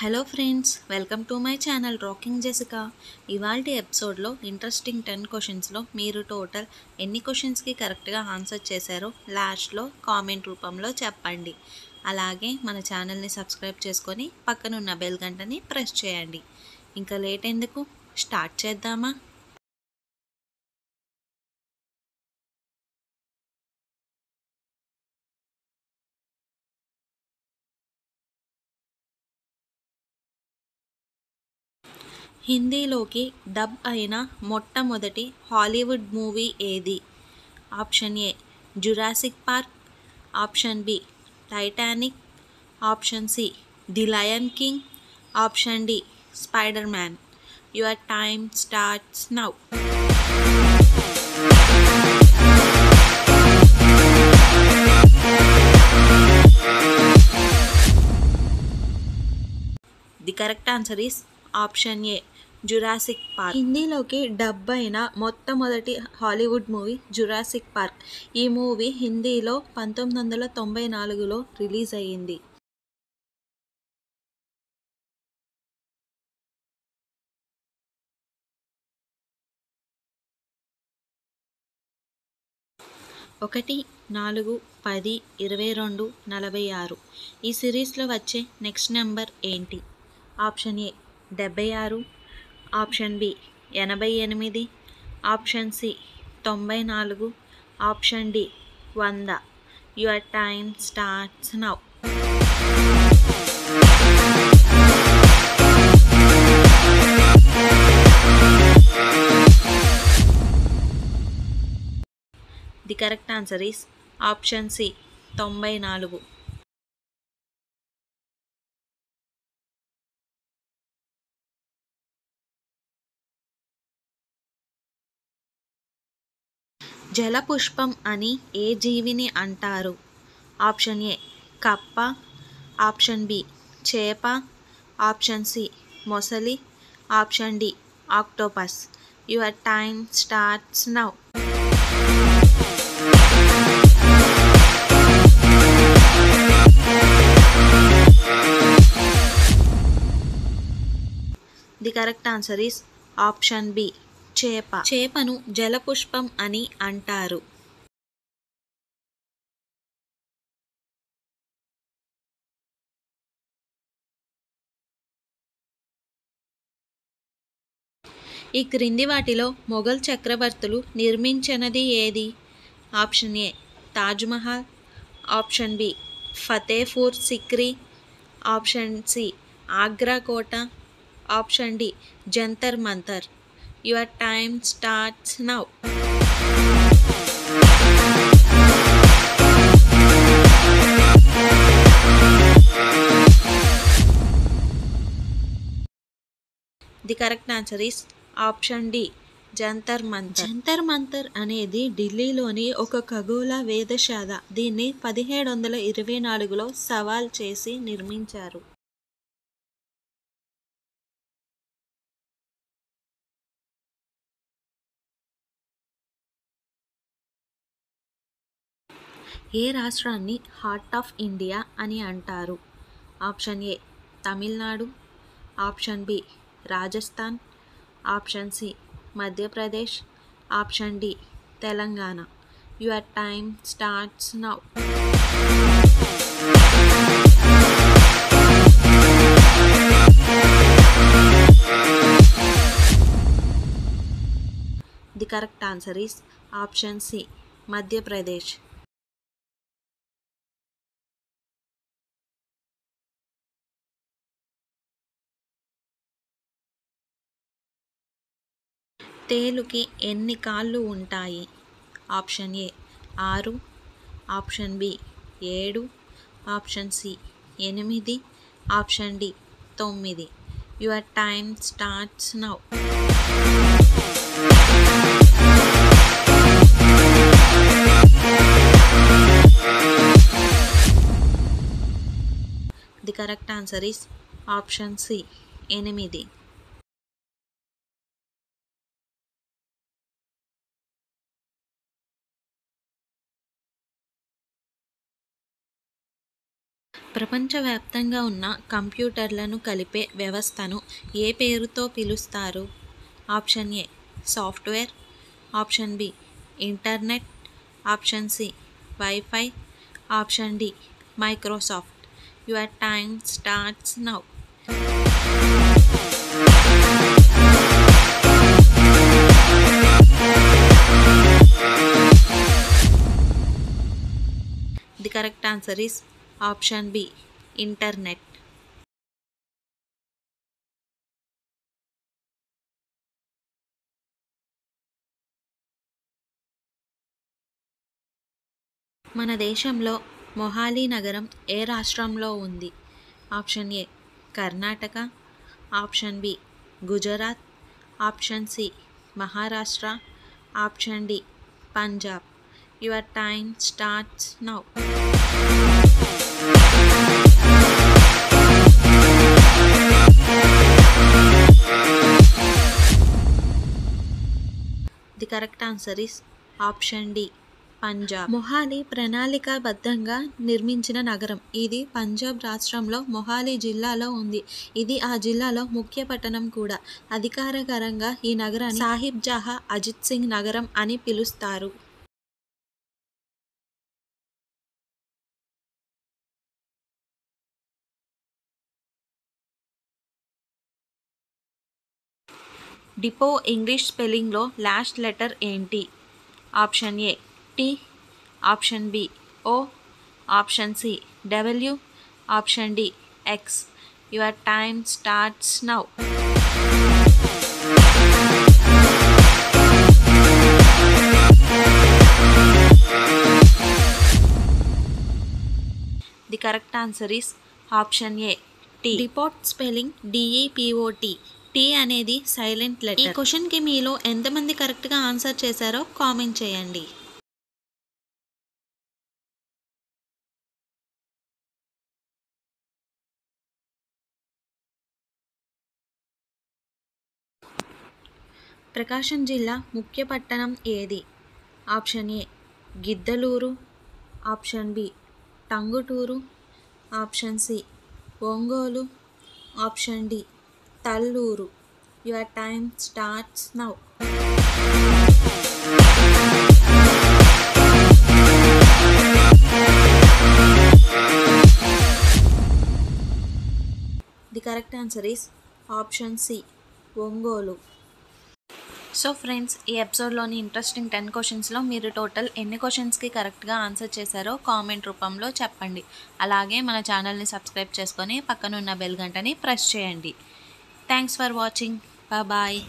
Hello friends, welcome to my channel rocking Jessica. ఇవాల్టి ఎపిసోడ్లో interesting 10 క్వశ్చన్స్లో మీరు టోటల్ ఎన్ని క్వశ్చన్స్కి కరెక్ట్గా ఆన్సర్ చేశారో లాస్ట్లో కామెంట్ రూపంలో చెప్పండి. అలాగే మన ఛానల్ని సబ్స్క్రైబ్ చేసుకొని పక్కనున్న బెల్ గంటని ప్రెస్ చేయండి. ఇంకా లేట్ ఎందుకు, స్టార్ట్ చేద్దామా? హిందీలోకి డబ్ అయిన మొట్టమొదటి హాలీవుడ్ మూవీ ఏది? Option A Jurassic Park, option B Titanic, option C the Lion King, option D Spider Man. Your time starts now. The correct answer is option A Jurassic Park. హిందీలోకి dub అయిన మొట్టమొదటి Hollywood movie Jurassic Park. ఈ movie హిందీలో 1994లో release అయ్యింది. ఒకటి, 4, 10, 22, 46. ఈ సిరీస్లో వచ్చే నెక్స్ట్ నెంబర్ ఏంటి? Option A 76, option B 88, option C 94, option D 100. Your time starts now. The correct answer is option C 94. జలపుష్పం అని ఏ జీవిని అంటారు? ఆప్షన్ ఏ కప్ప, ఆప్షన్ బి చేప, ఆప్షన్ సి మొసలి, option D octopus. Your time starts now. The correct answer is option B చేప. చేపను జలపుష్పం అని అంటారు. ఈ క్రింది వాటిలో మొఘల్ చక్రవర్తులు నిర్మించినది ఏది? Option A Taj Mahal, option B Fatehpur Sikri, option C Agra కోట, option D Jantar Mantar. Your time starts now. The correct answer is option D Jantar Mantar. Jantar Mantar అనేది ఢిల్లీలోని ఒక ఖగోళ వేధశాల. దీన్ని 1724లో సవాల్ చేసి నిర్మించారు. ఏ రాష్ట్రాన్ని హార్ట్ ఆఫ్ ఇండియా అని అంటారు? Option A Tamil Nadu, option B Rajasthan, option C Madhya Pradesh, option D Telangana. Your time starts now. The correct answer is option C Madhya Pradesh. తేలుకి ఎన్ని కాళ్ళు ఉంటాయి? Option A 6, option B 7, option C 8, option D 9. Your time starts now. The correct answer is option C 8. ప్రపంచవ్యాప్తంగా ఉన్న కంప్యూటర్లను కలిపే వ్యవస్థను ఏ పేరుతో పిలుస్తారు? Option A software, option B internet, option C wifi, option D Microsoft. Your time starts now. The correct answer is option B internet. మన దేశంలో మొహాలీ నగరం ఏ రాష్ట్రంలో ఉంది? Option A Karnataka, option B Gujarat, option C Maharashtra, option D Punjab. Your time starts now. The correct answer is option D Punjab. Mohali ప్రణాళికాబద్ధంగా నిర్మించిన నగరం. ఇది పంజాబ్ రాష్ట్రంలో మొహాలీ జిల్లాలో ఉంది. ఇది ఆ జిల్లాలో ముఖ్య పట్టణం కూడా. అధికారికంగా ఈ నగరాన్ని సాహిబ్ జహా అజిత్ సింగ్ నగరం అని పిలుస్తారు. డిపో ఇంగ్లీష్ స్పెల్లింగ్లో లాస్ట్ లెటర్ ఏంటి? Option A T, option B O, option C W, option D X. Your time starts now. The correct answer is option A T. Depot spelling D E P O T. T అనేది silent letter. ఈ క్వశ్చన్కి మీలో ఎంతమంది కరెక్ట్గా answer చేశారో comment చేయండి. ప్రకాశం జిల్లా ముఖ్య పట్టణం ఏది? Option A Giddaluru, option B Tanguturu, option C Ongole, option D Talluru. Your time starts now. The correct answer is option C Ongole. So friends, ఈ ఎపిసోడ్లోని ఇంట్రెస్టింగ్ 10 క్వశ్చన్స్లో మీరు టోటల్ ఎన్ని క్వశ్చన్స్కి కరెక్ట్గా ఆన్సర్ చేశారో కామెంట్ రూపంలో చెప్పండి. అలాగే మన ఛానల్ని సబ్స్క్రైబ్ చేసుకొని పక్కనున్న బెల్ గంటని ప్రెస్ చేయండి. Thanks for watching. బాయ్.